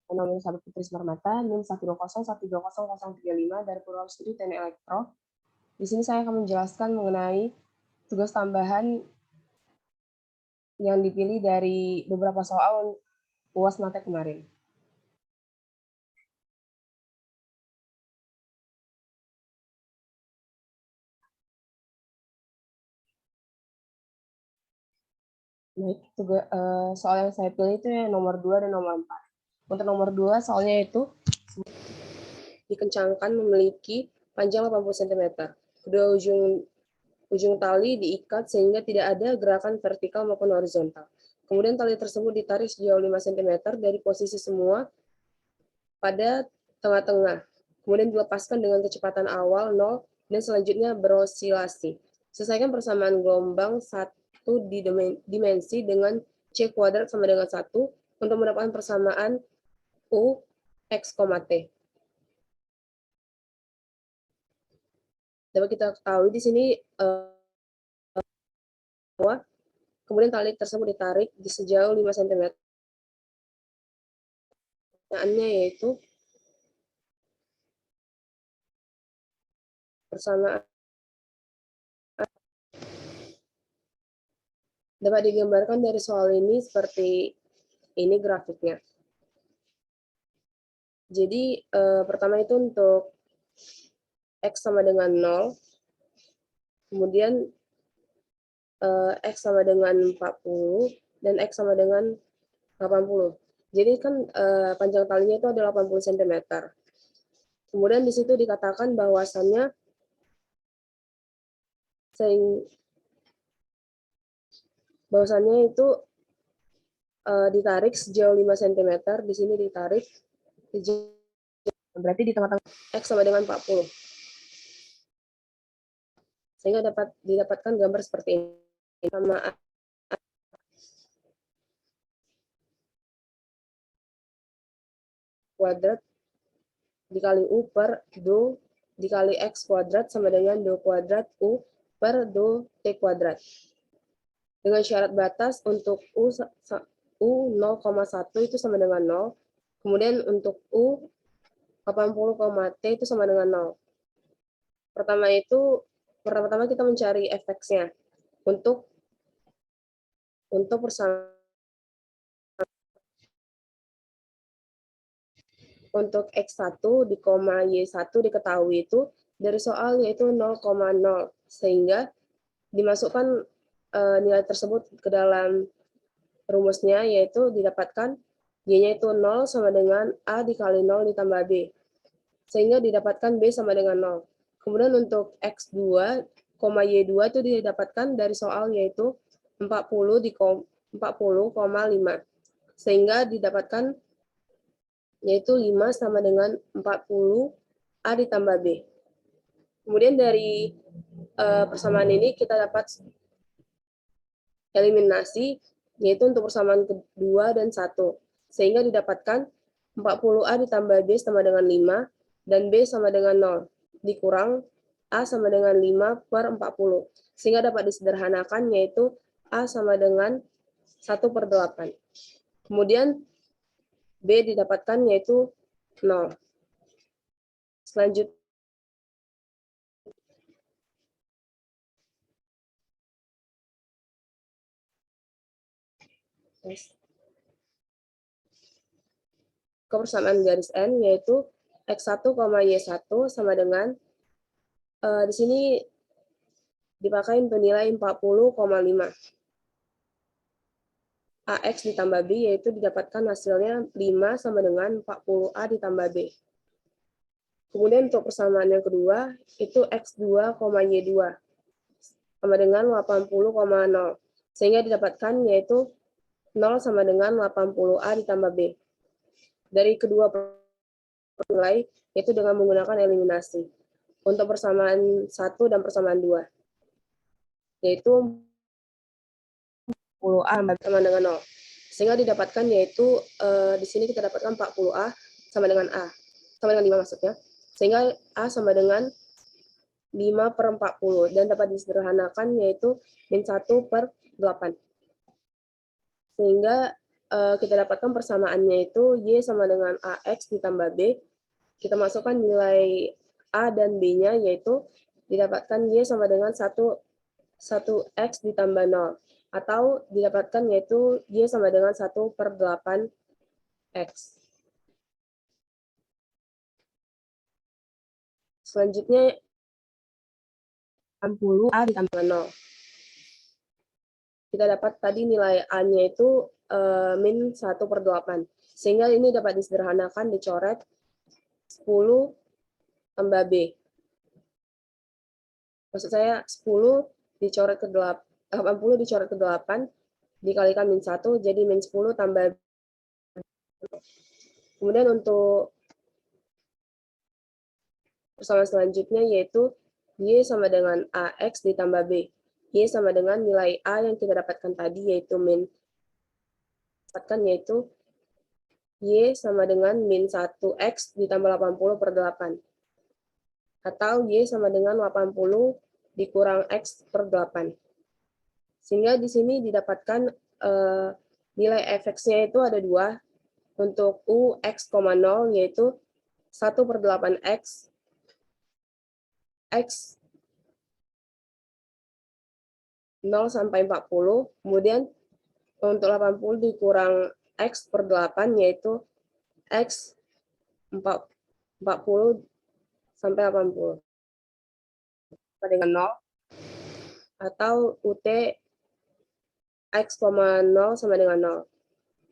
Nama Sabit Putri Sumarmata, NIM 120130035 dari Purwal Studi Teknik Elektro. Di sini saya akan menjelaskan mengenai tugas tambahan yang dipilih dari beberapa soal UAS Mate kemarin. Baik, soal yang saya pilih itu yang nomor 2 dan nomor 4. Untuk nomor 2, soalnya itu dikencangkan memiliki panjang 80 cm. Kedua ujung tali diikat sehingga tidak ada gerakan vertikal maupun horizontal. Kemudian tali tersebut ditarik sejauh 5 cm dari posisi semua pada tengah-tengah. Kemudian dilepaskan dengan kecepatan awal 0 dan selanjutnya berosilasi. Selesaikan persamaan gelombang 1 dimensi dengan C kuadrat sama dengan 1 untuk mendapatkan persamaan U X, T. Dapat kita ketahui di sini bahwa kemudian tali tersebut ditarik di sejauh 5 cm. Pertanyaannya yaitu persamaan dapat digambarkan dari soal ini seperti ini grafiknya. Jadi pertama itu untuk X sama dengan 0, kemudian X sama dengan 40, dan X sama dengan 80. Jadi kan panjang talinya itu ada 80 cm. Kemudian di situ dikatakan bahwasannya itu ditarik sejauh 5 cm, di sini ditarik sejauh, berarti di tengah-tengah X sama dengan 40. Sehingga dapat didapatkan gambar seperti ini. Sama kuadrat dikali U per do dikali X kuadrat sama dengan do kuadrat U per do T kuadrat. Dengan syarat batas untuk U 0,1 itu sama dengan 0. Kemudian untuk U 80, T itu sama dengan 0. Pertama-tama kita mencari fx-nya. Untuk persamaan untuk X1 di koma Y1 diketahui itu dari soal yaitu 0,0, sehingga dimasukkan nilai tersebut ke dalam rumusnya, yaitu didapatkan Y-nya itu 0 sama dengan A dikali 0 ditambah B, sehingga didapatkan B sama dengan 0. Kemudian untuk X2, Y2 itu didapatkan dari soal yaitu 40, 40,5, sehingga didapatkan yaitu 5 sama dengan 40 A ditambah B. Kemudian dari persamaan ini kita dapat eliminasi, yaitu untuk persamaan kedua dan 1. Sehingga didapatkan 40A ditambah B sama dengan 5, dan B sama dengan 0. Dikurang A sama dengan 5 per 40. Sehingga dapat disederhanakan, yaitu A sama dengan 1 per 8. Kemudian B didapatkan yaitu 0. Selanjutnya, ke persamaan garis N, yaitu X1, Y1 sama dengan di sini dipakai untuk nilai 40,5. AX ditambah B, yaitu didapatkan hasilnya 5 sama dengan 40A ditambah B. Kemudian untuk persamaan yang kedua, itu X2, Y2 sama dengan 80,0. Sehingga didapatkan yaitu 0 sama dengan 80A ditambah B. Dari kedua nilai, yaitu dengan menggunakan eliminasi. Untuk persamaan 1 dan persamaan 2, yaitu 40A sama dengan 0. Sehingga didapatkan yaitu di sini kita dapatkan 40A sama dengan A. Sama dengan 5 maksudnya. Sehingga A sama dengan 5 per 40. Dan dapat disederhanakan yaitu min 1 per 8. Sehingga kita dapatkan persamaannya itu Y sama dengan AX ditambah B. Kita masukkan nilai A dan B-nya, yaitu didapatkan Y sama dengan 1X ditambah 0. Atau didapatkan yaitu Y sama dengan 1/8X. Selanjutnya 60A ditambah 0. Kita dapat tadi nilai A-nya itu min 1/8. Sehingga ini dapat disederhanakan, dicoret 10 tambah B. Maksud saya 10 dicoret ke 8, 80 dicoret ke 8, dikalikan min 1, jadi min 10 tambah B. Kemudian untuk persamaan selanjutnya yaitu Y sama dengan AX ditambah B. Y sama dengan nilai A yang kita dapatkan tadi, yaitu min, yaitu Y sama dengan min 1X ditambah 80/8. Atau Y sama dengan 80 dikurang X per 8. Sehingga di sini didapatkan nilai fx-nya itu ada 2. Untuk U X,0 yaitu 1/8X X 0 sampai 40. Kemudian untuk 80 dikurang X per 8, yaitu X 40 sampai 80. Dengan 0. Atau UT X,0 sama dengan 0.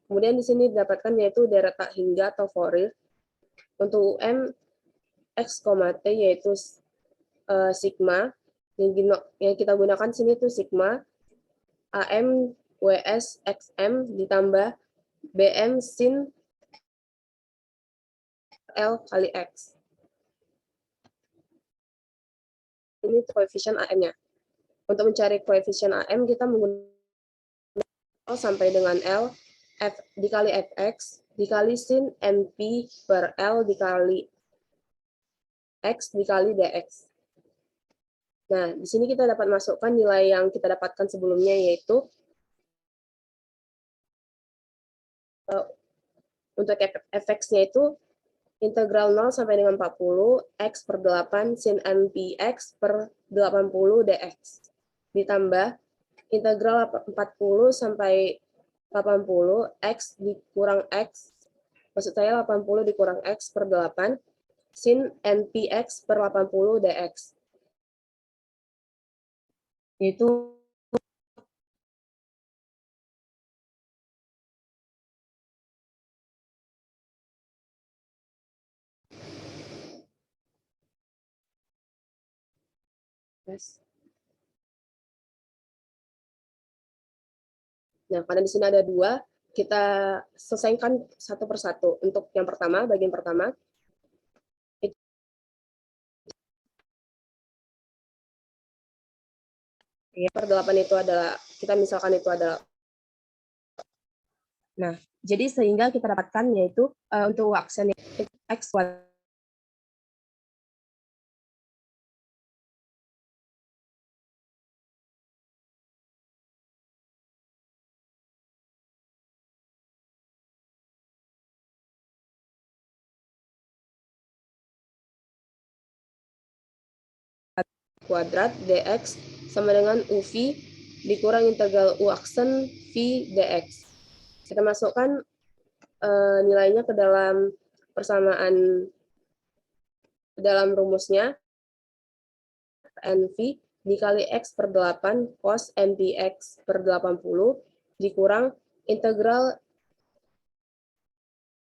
Kemudian di sini didapatkan yaitu deret tak hingga atau Fourier. Untuk UM X, T yaitu sigma. Yang kita gunakan sini itu sigma AM WS XM ditambah BM sin L kali X. Ini koefisien AM-nya. Untuk mencari koefisien AM, kita menggunakan L sampai dengan L, F dikali Fx, dikali sin MP per L dikali X dikali dx. Nah, di sini kita dapat masukkan nilai yang kita dapatkan sebelumnya, yaitu untuk Fx-nya itu integral 0 sampai dengan 40, X per 8 sin MPX per 80 dx. Ditambah integral 40 sampai 80, X dikurang X, maksud saya 80 dikurang X per 8, sin NPX per 80 dx. Yaitu Nah, karena di sini ada 2, kita selesaikan satu persatu. Untuk yang pertama, bagian pertama, per 8 itu adalah, kita misalkan itu adalah. Nah, jadi sehingga kita dapatkan yaitu untuk aksen X kuadrat dx sama dengan UV dikurang integral U aksen V dx. Kita masukkan nilainya ke dalam persamaan, dalam rumusnya, NV dikali X per 8 cos MPX per 80 dikurang integral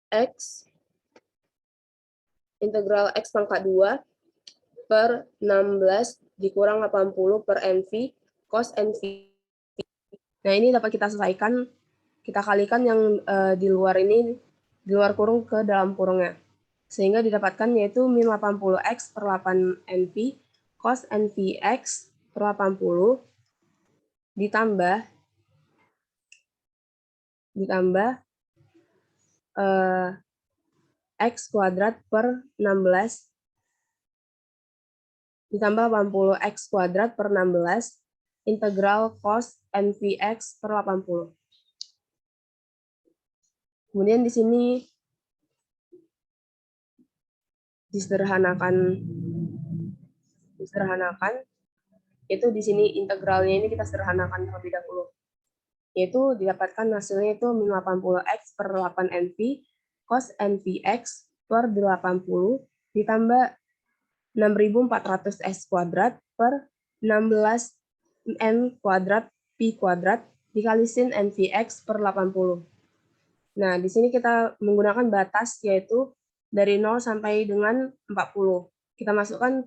X pangkat 2 per 16 dikurang 80 per NV cos NV. Nah, ini dapat kita selesaikan, kita kalikan yang di luar ini, di luar kurung ke dalam kurungnya. Sehingga didapatkan yaitu min 80X per 8 NV cos NVX per 80 ditambah X kuadrat per 16 ditambah 80X kuadrat per 16 integral cos NVX per 80. Kemudian di sini disederhanakan, itu di sini integralnya ini kita sederhanakan terlebih dahulu. Yaitu didapatkan hasilnya itu min 80x per 8nv cos nvx per 80 ditambah 6400x kuadrat per 16n kuadrat pi kuadrat dikali sin nvx per 80. Nah, di sini kita menggunakan batas yaitu dari 0 sampai dengan 40. Kita masukkan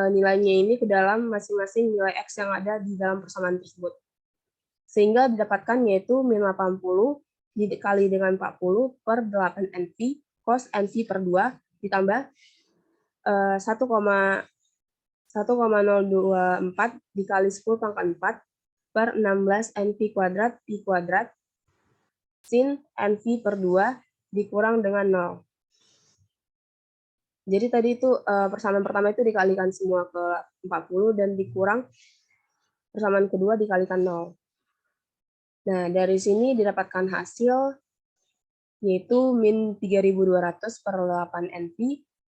nilainya ini ke dalam masing-masing nilai X yang ada di dalam persamaan tersebut. Sehingga didapatkan yaitu min 80 dikali dengan 40 per 8nv cos nv per 2 ditambah 1,024 dikali 10 pangkat 4 per 16 nv kuadrat pi kuadrat sin nv per 2 dikurang dengan 0. Jadi tadi itu persamaan pertama itu dikalikan semua ke 40 dan dikurang persamaan kedua dikalikan 0. Nah, dari sini didapatkan hasil yaitu min 3200 per 8 nv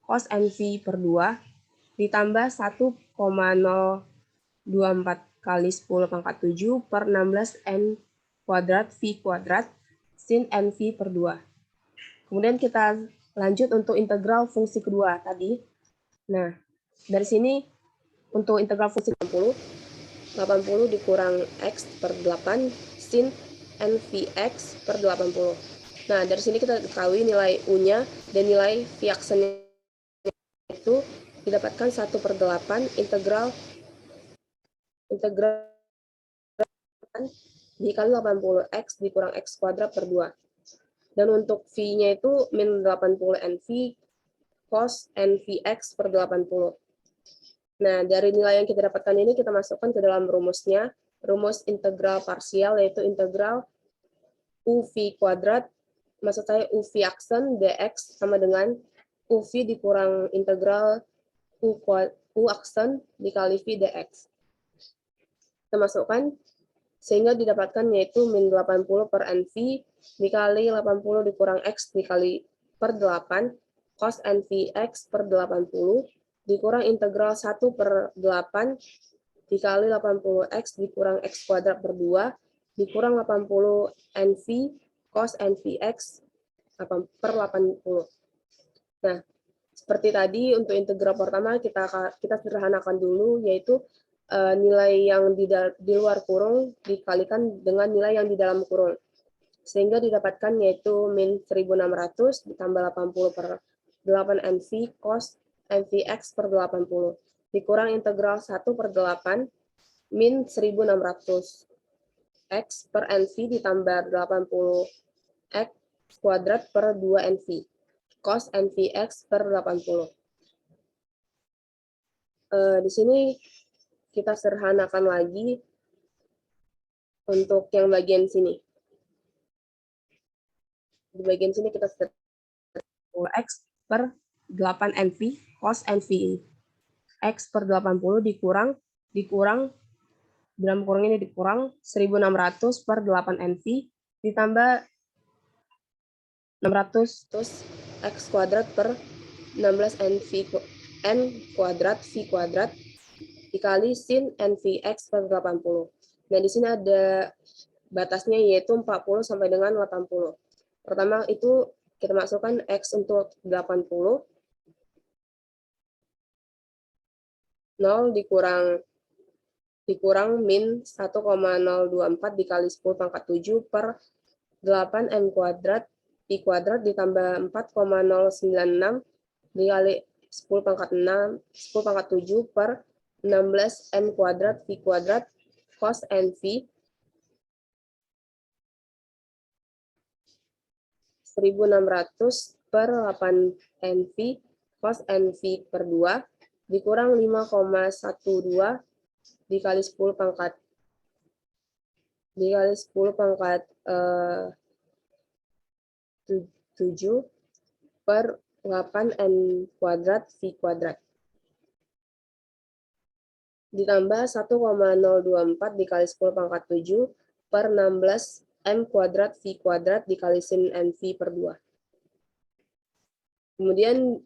cos nv per 2 ditambah 1,024 kali 10 pangkat 7 per 16 n kuadrat v kuadrat sin nv per 2. Kemudian kita lanjut untuk integral fungsi kedua tadi. Nah, dari sini untuk integral fungsi 80 dikurang x per 8 sin nvx per 80. Nah, dari sini kita ketahui nilai U-nya dan nilai V aksennya itu didapatkan 1/8 integral dikali 80x dikurang x kuadrat per 2. Dan untuk V-nya itu min 80 NV cos NVX per 80. Nah, dari nilai yang kita dapatkan ini kita masukkan ke dalam rumusnya, rumus integral parsial yaitu integral UV kuadrat, maksud saya UV aksen dx sama dengan UV dikurang integral U aksen dikali V dx. Kita masukkan sehingga didapatkan yaitu min 80 per NV dikali 80 dikurang X dikali per 8 cos NVX per 80 dikurang integral 1 per 8 dikali 80X dikurang X kuadrat per 2 dikurang 80 NV cos NVX per 80. Nah, seperti tadi untuk integral pertama kita sederhanakan dulu yaitu nilai yang di luar kurung dikalikan dengan nilai yang di dalam kurung. Sehingga didapatkan yaitu min 1600 ditambah 80 per 8 NV cos NVX per 80. Dikurang integral 1 per 8 min 1600 X per NV ditambah 80 X kuadrat per 2 NV cos NVX per 80. Di sini kita sederhanakan lagi untuk yang bagian sini. Di bagian sini kita sederhanakan X per 8 NV cos NV X per 80 dikurang dalam kurung ini dikurang 1600 per 8 NV ditambah 600 terus X kuadrat per 16 N kuadrat V kuadrat dikali sin NVX per 80. Nah, di sini ada batasnya yaitu 40 sampai dengan 80. Pertama itu kita masukkan X untuk 80. 0 dikurang min 1,024 dikali 10 pangkat 7 per 8 M kuadrat I kuadrat ditambah 4,096 dikali 10 pangkat 7 per 16 M kuadrat V kuadrat cos NV 1600 per 8 NV cos NV per 2 dikurang 5,12 dikali 10 pangkat 7 per 8 N kuadrat V kuadrat ditambah 1,024 dikali 10 pangkat 7 per 16 M kuadrat V kuadrat dikali sin NV per 2. Kemudian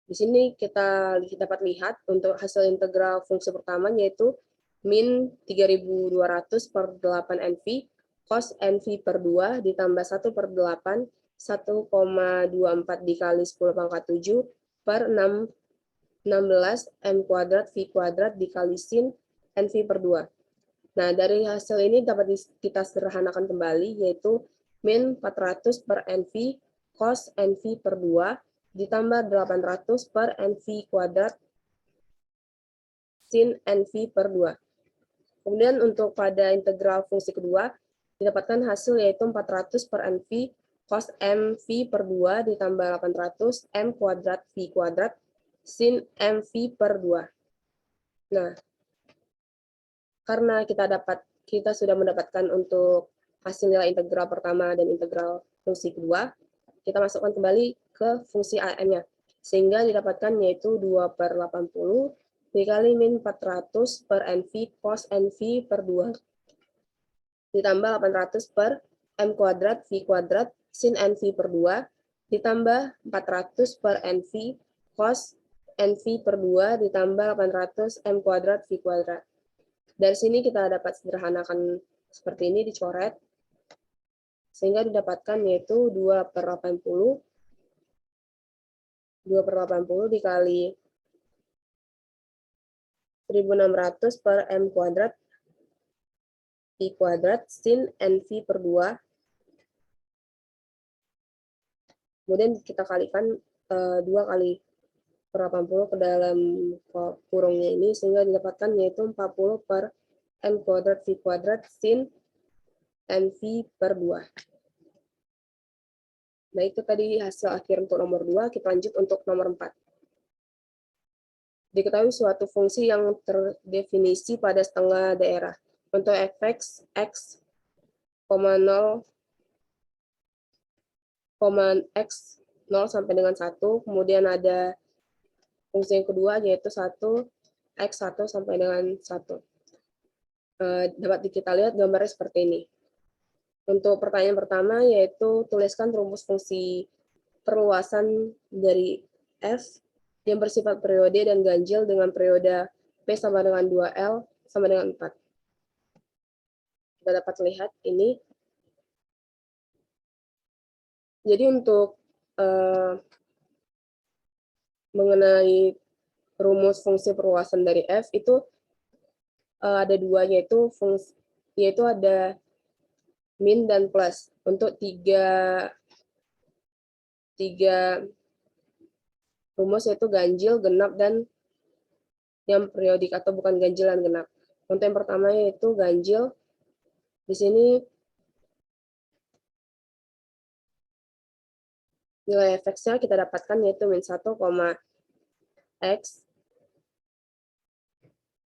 di sini kita dapat lihat untuk hasil integral fungsi pertama yaitu min 3200 per 8 NV cos NV per 2 ditambah 1 per 8 1,24 dikali 10 pangkat 7 per 16 M kuadrat V kuadrat dikali sin NV per 2. Nah, dari hasil ini dapat kita sederhanakan kembali, yaitu min 400 per NV cos NV per 2 ditambah 800 per NV kuadrat sin NV per 2. Kemudian untuk pada integral fungsi kedua, didapatkan hasil yaitu 400 per NV cos MV per 2 ditambah 800 M kuadrat V kuadrat sin MV per 2. Nah, karena kita sudah mendapatkan untuk hasil nilai integral pertama dan integral fungsi kedua, kita masukkan kembali ke fungsi AM-nya. Sehingga didapatkan yaitu 2 per 80 dikali min 400 per NV cos NV per 2 ditambah 800 per M kuadrat V kuadrat sin NV per 2 ditambah 400 per NV cos NV per 2 ditambah 800 M kuadrat V kuadrat. Dari sini kita dapat sederhanakan seperti ini, dicoret. Sehingga didapatkan yaitu 2 per 80 dikali 1600 per M kuadrat V kuadrat sin NV per 2. Kemudian kita kalikan 2 kali per 80 ke dalam kurungnya ini, sehingga didapatkan yaitu 40 per M kuadrat V kuadrat sin NV per 2. Nah, itu tadi hasil akhir untuk nomor 2. Kita lanjut untuk nomor 4. Diketahui suatu fungsi yang terdefinisi pada setengah daerah. Untuk fx, x, 0, x 0 sampai dengan 1. Kemudian ada fungsi yang kedua yaitu 1, x 1 sampai dengan 1. Dapat kita lihat gambarnya seperti ini. Untuk pertanyaan pertama yaitu tuliskan rumus fungsi perluasan dari f yang bersifat periode dan ganjil dengan periode P sama dengan 2L sama dengan 4. Kita dapat lihat ini. Jadi untuk mengenai rumus fungsi perluasan dari f itu ada dua, yaitu ada min dan plus untuk tiga rumus, yaitu ganjil, genap, dan yang periodik atau bukan ganjil dan genap. Untuk yang pertama yaitu ganjil. Di sini nilai fx-nya kita dapatkan yaitu min 1, x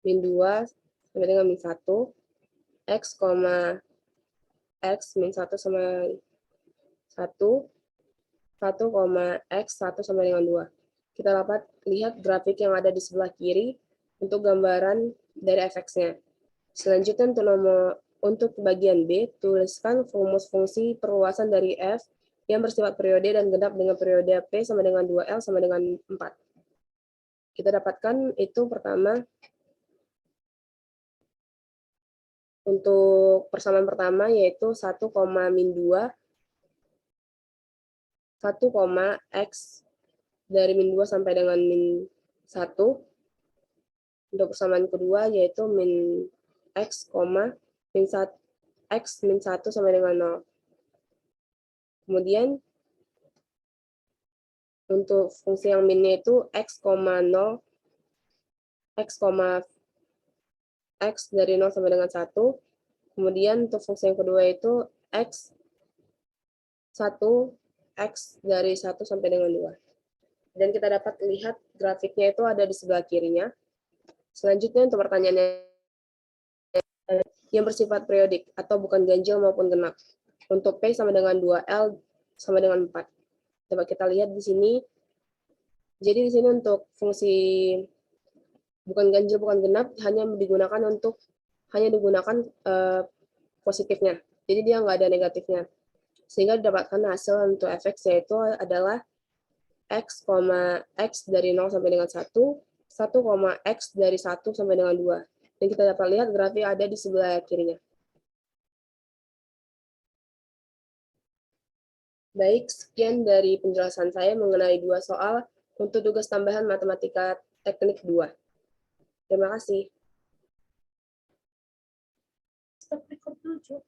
min 2 sampai dengan min 1, x, x min 1 sama 1, 1, x 1 sampai dengan 2. Kita dapat lihat grafik yang ada di sebelah kiri untuk gambaran dari fx-nya. Selanjutnya untuk bagian B, tuliskan rumus fungsi perluasan dari f yang bersifat periode dan genap dengan periode P sama dengan 2L sama dengan 4. Kita dapatkan itu pertama, untuk persamaan pertama yaitu 1, min 2, 1, x dari min 2 sampai dengan min 1. Untuk persamaan kedua yaitu min x, min 1 sampai dengan 0. Kemudian untuk fungsi yang minnya itu x, 0, x dari 0 sampai dengan 1. Kemudian untuk fungsi yang kedua itu x 1, x dari 1 sampai dengan 2. Dan kita dapat lihat grafiknya itu ada di sebelah kirinya. Selanjutnya untuk pertanyaan yang bersifat periodik atau bukan ganjil maupun genap. Untuk P sama dengan 2L sama dengan 4. Coba kita lihat di sini. Jadi di sini untuk fungsi bukan ganjil bukan genap hanya digunakan positifnya. Jadi dia nggak ada negatifnya. Sehingga didapatkan hasil untuk fx yaitu adalah x, x dari 0 sampai dengan 1, 1, x dari 1 sampai dengan 2. Dan kita dapat lihat grafik ada di sebelah kirinya. Baik, sekian dari penjelasan saya mengenai 2 soal untuk tugas tambahan matematika teknik 2. Terima kasih. Stop record dulu,